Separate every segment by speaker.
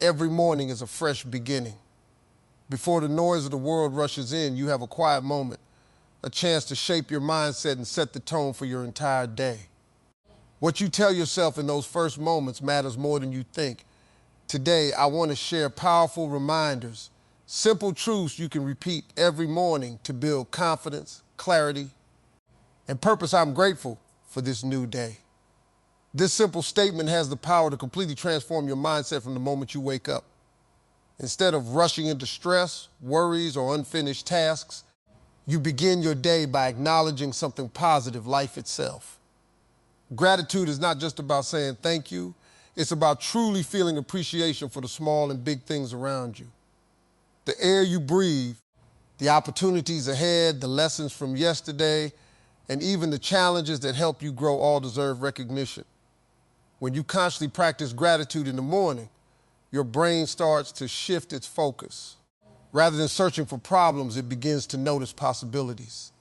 Speaker 1: every morning is a fresh beginning. Before the noise of the world rushes in, you have a quiet moment, a chance to shape your mindset and set the tone for your entire day. What you tell yourself in those first moments matters more than you think. Today, I want to share powerful reminders, simple truths you can repeat every morning to build confidence, clarity, and purpose. I'm grateful for this new day. This simple statement has the power to completely transform your mindset from the moment you wake up. Instead of rushing into stress, worries, or unfinished tasks, you begin your day by acknowledging something positive, life itself. Gratitude is not just about saying thank you. It's about truly feeling appreciation for the small and big things around you. The air you breathe, the opportunities ahead, the lessons from yesterday, and even the challenges that help you grow all deserve recognition. When you constantly practice gratitude in the morning, your brain starts to shift its focus. Rather than searching for problems, it begins to notice possibilities.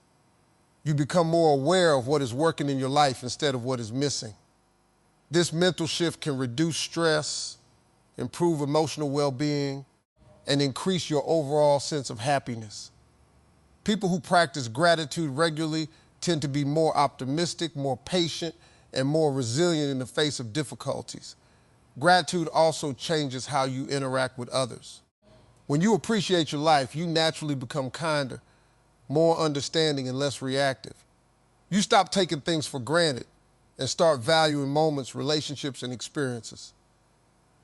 Speaker 1: You become more aware of what is working in your life instead of what is missing. This mental shift can reduce stress, improve emotional well-being, and increase your overall sense of happiness. People who practice gratitude regularly tend to be more optimistic, more patient, and more resilient in the face of difficulties. Gratitude also changes how you interact with others. When you appreciate your life, you naturally become kinder, more understanding, and less reactive. You stop taking things for granted and start valuing moments, relationships, and experiences.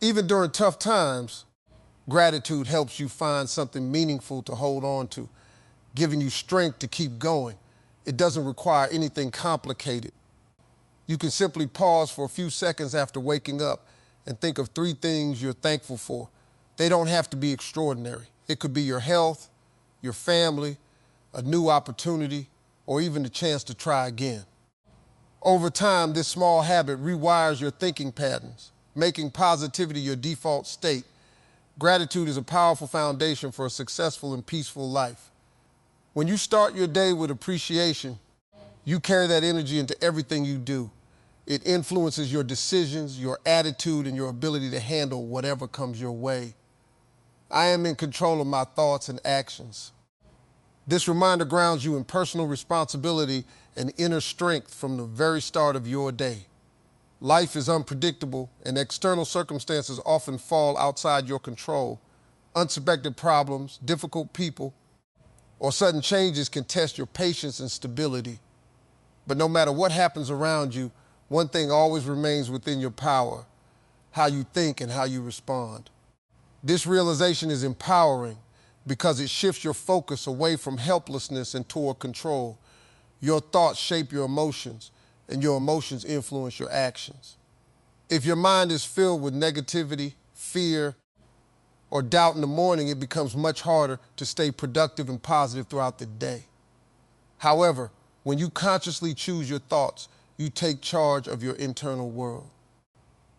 Speaker 1: Even during tough times, gratitude helps you find something meaningful to hold on to, giving you strength to keep going. It doesn't require anything complicated. You can simply pause for a few seconds after waking up and think of 3 things you're thankful for. They don't have to be extraordinary. It could be your health, your family, a new opportunity, or even the chance to try again. Over time, this small habit rewires your thinking patterns, making positivity your default state. Gratitude is a powerful foundation for a successful and peaceful life. When you start your day with appreciation, you carry that energy into everything you do. It influences your decisions, your attitude, and your ability to handle whatever comes your way. I am in control of my thoughts and actions. This reminder grounds you in personal responsibility and inner strength from the very start of your day. Life is unpredictable, and external circumstances often fall outside your control. Unexpected problems, difficult people, or sudden changes can test your patience and stability. But no matter what happens around you, one thing always remains within your power: how you think and how you respond. This realization is empowering because it shifts your focus away from helplessness and toward control. Your thoughts shape your emotions, and your emotions influence your actions. If your mind is filled with negativity, fear, or doubt in the morning, it becomes much harder to stay productive and positive throughout the day. However, when you consciously choose your thoughts, you take charge of your internal world.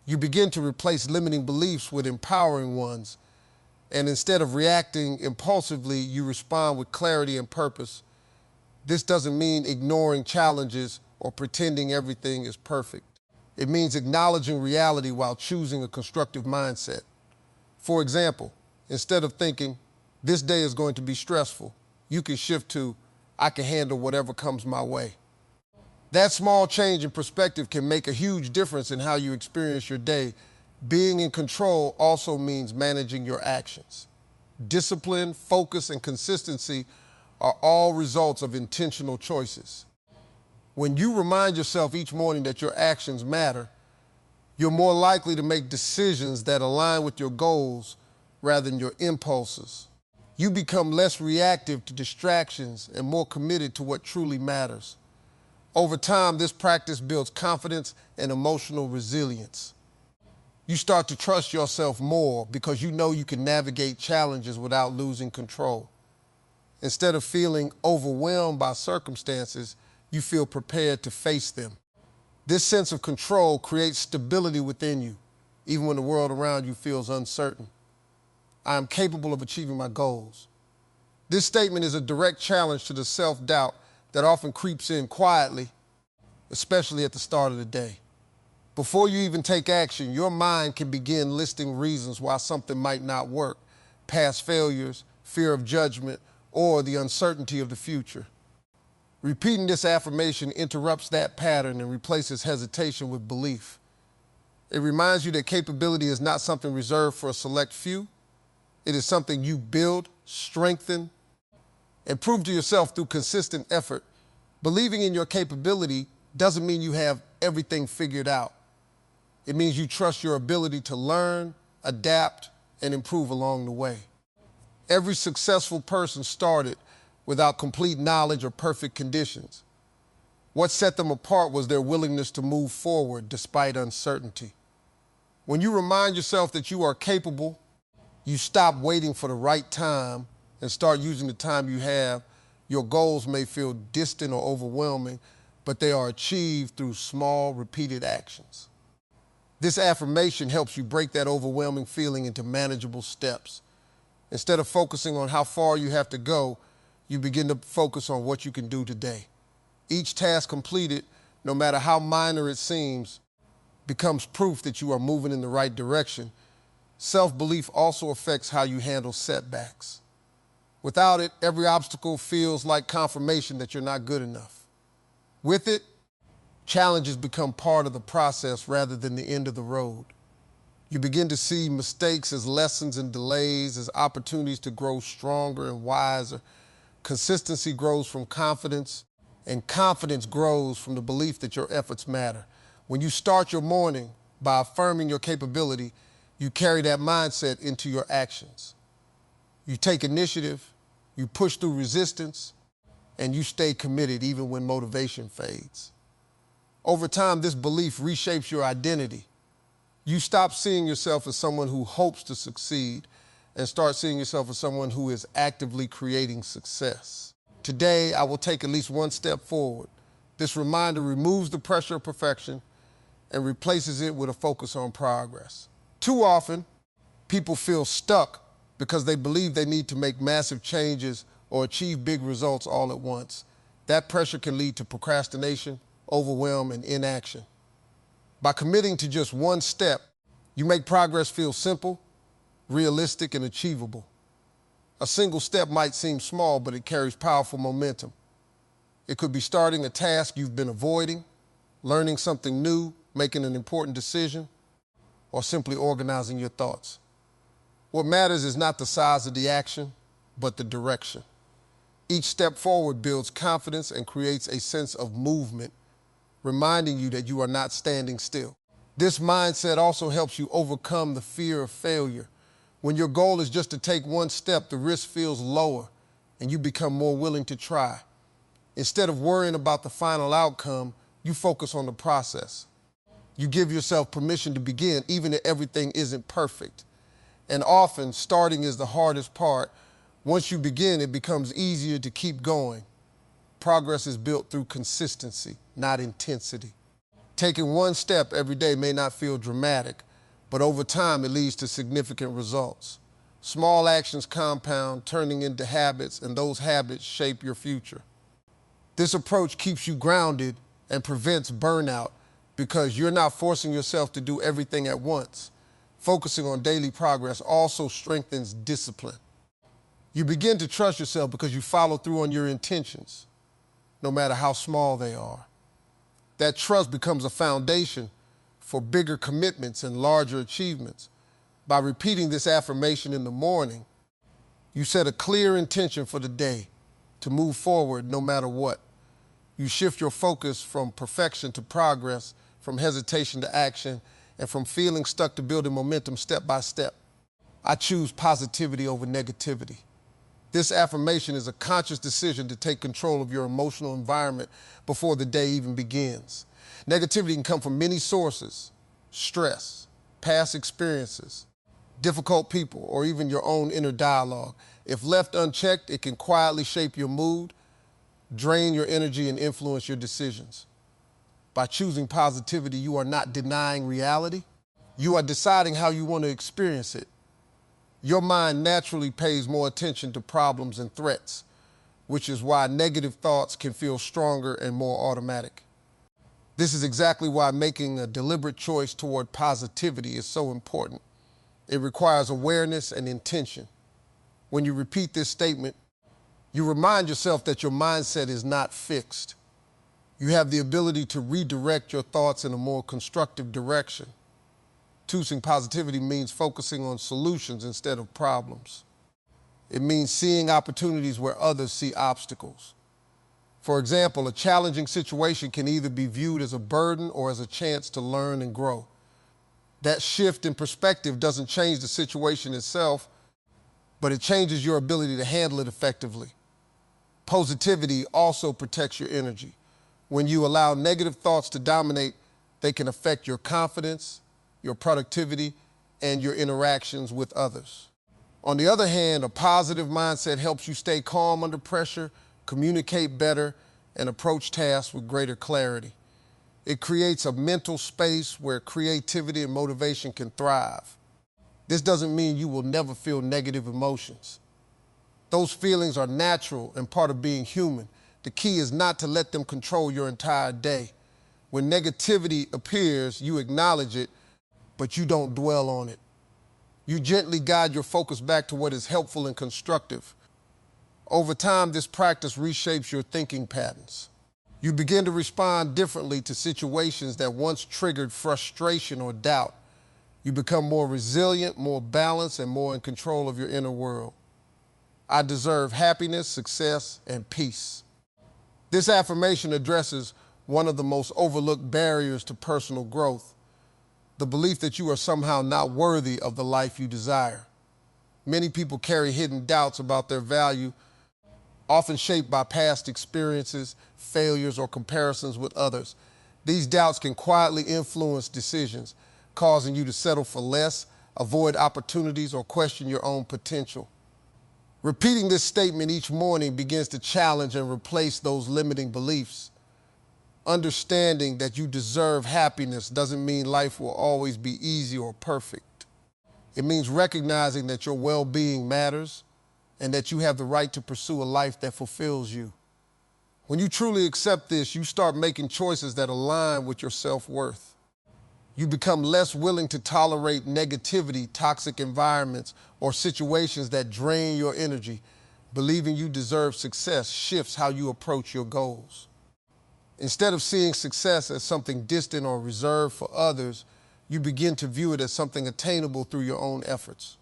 Speaker 1: You begin to replace limiting beliefs with empowering ones, and instead of reacting impulsively, you respond with clarity and purpose. This doesn't mean ignoring challenges or pretending everything is perfect. It means acknowledging reality while choosing a constructive mindset. For example, instead of thinking, "This day is going to be stressful," you can shift to, "I can handle whatever comes my way." That small change in perspective can make a huge difference in how you experience your day. Being in control also means managing your actions. Discipline, focus, and consistency are all results of intentional choices. When you remind yourself each morning that your actions matter, you're more likely to make decisions that align with your goals rather than your impulses. You become less reactive to distractions and more committed to what truly matters. Over time, this practice builds confidence and emotional resilience. You start to trust yourself more because you know you can navigate challenges without losing control. Instead of feeling overwhelmed by circumstances, you feel prepared to face them. This sense of control creates stability within you, even when the world around you feels uncertain. I am capable of achieving my goals. This statement is a direct challenge to the self-doubt that often creeps in quietly, especially at the start of the day. Before you even take action, your mind can begin listing reasons why something might not work: past failures, fear of judgment, or the uncertainty of the future. Repeating this affirmation interrupts that pattern and replaces hesitation with belief. It reminds you that capability is not something reserved for a select few. It is something you build, strengthen, and prove to yourself through consistent effort. Believing in your capability doesn't mean you have everything figured out. It means you trust your ability to learn, adapt, and improve along the way. Every successful person started without complete knowledge or perfect conditions. What set them apart was their willingness to move forward despite uncertainty. When you remind yourself that you are capable, you stop waiting for the right time and start using the time you have. Your goals may feel distant or overwhelming, but they are achieved through small, repeated actions. This affirmation helps you break that overwhelming feeling into manageable steps. Instead of focusing on how far you have to go, you begin to focus on what you can do today. Each task completed, no matter how minor it seems, becomes proof that you are moving in the right direction. Self-belief also affects how you handle setbacks. Without it, every obstacle feels like confirmation that you're not good enough. With it, challenges become part of the process rather than the end of the road. You begin to see mistakes as lessons and delays, as opportunities to grow stronger and wiser. Consistency grows from confidence, and confidence grows from the belief that your efforts matter. When you start your morning by affirming your capability, you carry that mindset into your actions. You take initiative, you push through resistance, and you stay committed even when motivation fades. Over time, this belief reshapes your identity. You stop seeing yourself as someone who hopes to succeed and start seeing yourself as someone who is actively creating success. Today, I will take at least one step forward. This reminder removes the pressure of perfection and replaces it with a focus on progress. Too often, people feel stuck because they believe they need to make massive changes or achieve big results all at once. That pressure can lead to procrastination, overwhelm, and inaction. By committing to just one step, you make progress feel simple, realistic, and achievable. A single step might seem small, but it carries powerful momentum. It could be starting a task you've been avoiding, learning something new, making an important decision, or simply organizing your thoughts. What matters is not the size of the action, but the direction. Each step forward builds confidence and creates a sense of movement, reminding you that you are not standing still. This mindset also helps you overcome the fear of failure. When your goal is just to take one step, the risk feels lower and you become more willing to try. Instead of worrying about the final outcome, you focus on the process. You give yourself permission to begin, even if everything isn't perfect. And often, starting is the hardest part. Once you begin, it becomes easier to keep going. Progress is built through consistency, not intensity. Taking one step every day may not feel dramatic, but over time it leads to significant results. Small actions compound, turning into habits, and those habits shape your future. This approach keeps you grounded and prevents burnout because you're not forcing yourself to do everything at once. Focusing on daily progress also strengthens discipline. You begin to trust yourself because you follow through on your intentions, no matter how small they are. That trust becomes a foundation for bigger commitments and larger achievements. By repeating this affirmation in the morning, you set a clear intention for the day to move forward no matter what. You shift your focus from perfection to progress, from hesitation to action, and from feeling stuck to building momentum step by step. I choose positivity over negativity. This affirmation is a conscious decision to take control of your emotional environment before the day even begins. Negativity can come from many sources: stress, past experiences, difficult people, or even your own inner dialogue. If left unchecked, it can quietly shape your mood, drain your energy, and influence your decisions. By choosing positivity, you are not denying reality. You are deciding how you want to experience it. Your mind naturally pays more attention to problems and threats, which is why negative thoughts can feel stronger and more automatic. This is exactly why making a deliberate choice toward positivity is so important. It requires awareness and intention. When you repeat this statement, you remind yourself that your mindset is not fixed. You have the ability to redirect your thoughts in a more constructive direction. Choosing positivity means focusing on solutions instead of problems. It means seeing opportunities where others see obstacles. For example, a challenging situation can either be viewed as a burden or as a chance to learn and grow. That shift in perspective doesn't change the situation itself, but it changes your ability to handle it effectively. Positivity also protects your energy. When you allow negative thoughts to dominate, they can affect your confidence, your productivity, and your interactions with others. On the other hand, a positive mindset helps you stay calm under pressure, communicate better, and approach tasks with greater clarity. It creates a mental space where creativity and motivation can thrive. This doesn't mean you will never feel negative emotions. Those feelings are natural and part of being human. The key is not to let them control your entire day. When negativity appears, you acknowledge it, but you don't dwell on it. You gently guide your focus back to what is helpful and constructive. Over time, this practice reshapes your thinking patterns. You begin to respond differently to situations that once triggered frustration or doubt. You become more resilient, more balanced, and more in control of your inner world. I deserve happiness, success, and peace. This affirmation addresses one of the most overlooked barriers to personal growth, the belief that you are somehow not worthy of the life you desire. Many people carry hidden doubts about their value, often shaped by past experiences, failures, or comparisons with others. These doubts can quietly influence decisions, causing you to settle for less, avoid opportunities, or question your own potential. Repeating this statement each morning begins to challenge and replace those limiting beliefs. Understanding that you deserve happiness doesn't mean life will always be easy or perfect. It means recognizing that your well-being matters and that you have the right to pursue a life that fulfills you. When you truly accept this, you start making choices that align with your self-worth. You become less willing to tolerate negativity, toxic environments, or situations that drain your energy. Believing you deserve success shifts how you approach your goals. Instead of seeing success as something distant or reserved for others, you begin to view it as something attainable through your own efforts.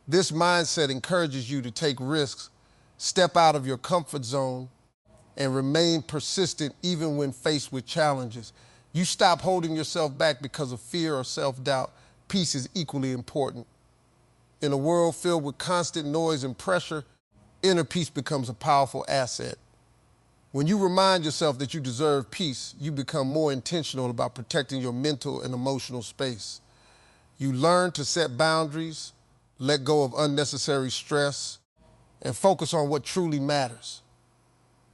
Speaker 1: This mindset encourages you to take risks, step out of your comfort zone, and remain persistent even when faced with challenges. You stop holding yourself back because of fear or self-doubt. Peace is equally important. In a world filled with constant noise and pressure, inner peace becomes a powerful asset. When you remind yourself that you deserve peace, you become more intentional about protecting your mental and emotional space. You learn to set boundaries, let go of unnecessary stress, and focus on what truly matters.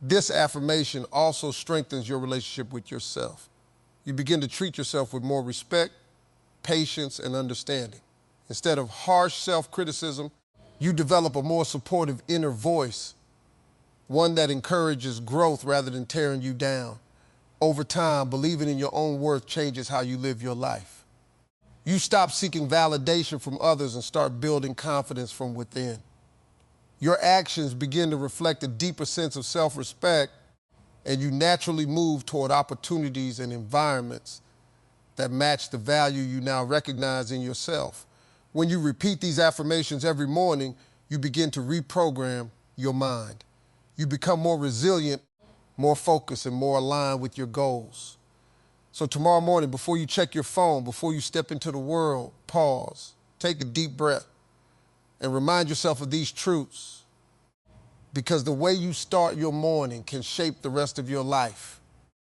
Speaker 1: This affirmation also strengthens your relationship with yourself. You begin to treat yourself with more respect, patience, and understanding. Instead of harsh self-criticism, you develop a more supportive inner voice, one that encourages growth rather than tearing you down. Over time, believing in your own worth changes how you live your life. You stop seeking validation from others and start building confidence from within. Your actions begin to reflect a deeper sense of self-respect, and you naturally move toward opportunities and environments that match the value you now recognize in yourself. When you repeat these affirmations every morning, you begin to reprogram your mind. You become more resilient, more focused, and more aligned with your goals. So tomorrow morning, before you check your phone, before you step into the world, pause, take a deep breath, and remind yourself of these truths. Because the way you start your morning can shape the rest of your life.